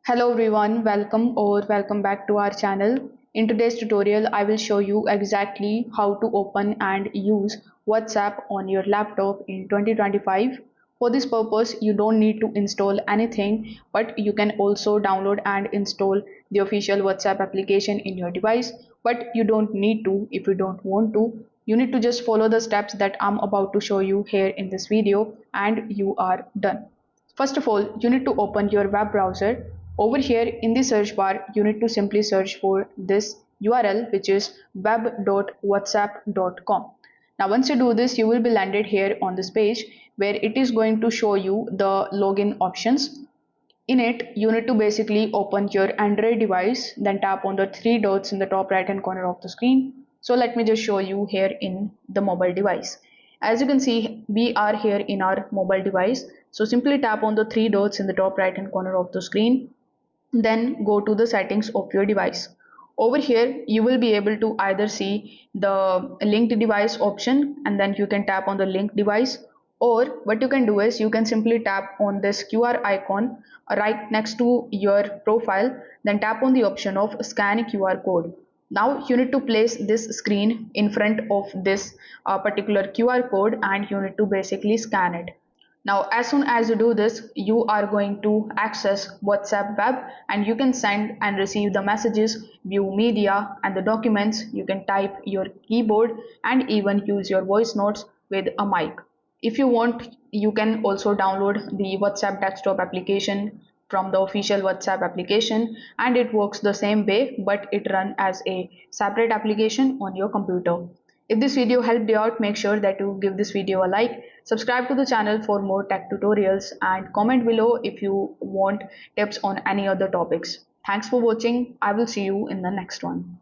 Hello everyone, welcome back to our channel. In today's tutorial, I will show you exactly how to open and use WhatsApp on your laptop in 2025. For this purpose, you don't need to install anything, but you can also download and install the official WhatsApp application in your device. But you don't need to if you don't want to. You need to just follow the steps that I'm about to show you here in this video and you are done. First of all, you need to open your web browser. Over here in the search bar, you need to simply search for this URL, which is web.whatsapp.com. Now, once you do this, you will be landed here on this page where it is going to show you the login options. In it, you need to basically open your Android device, then tap on the three dots in the top right hand corner of the screen. So let me just show you here in the mobile device. As you can see, we are here in our mobile device. So simply tap on the three dots in the top right hand corner of the screen, then go to the settings of your device. Over here, you will be able to either see the linked device option and then you can tap on the linked device, or what you can do is you can simply tap on this QR icon right next to your profile, then tap on the option of scan QR code. Now you need to place this screen in front of this particular QR code and you need to basically scan it. Now, as soon as you do this, you are going to access WhatsApp web and you can send and receive the messages, view media and the documents. You can type your keyboard and even use your voice notes with a mic. If you want, you can also download the WhatsApp desktop application from the official WhatsApp application and it works the same way, but it runs as a separate application on your computer. If this video helped you out, make sure that you give this video a like, subscribe to the channel for more tech tutorials and comment below if you want tips on any other topics. Thanks for watching. I will see you in the next one.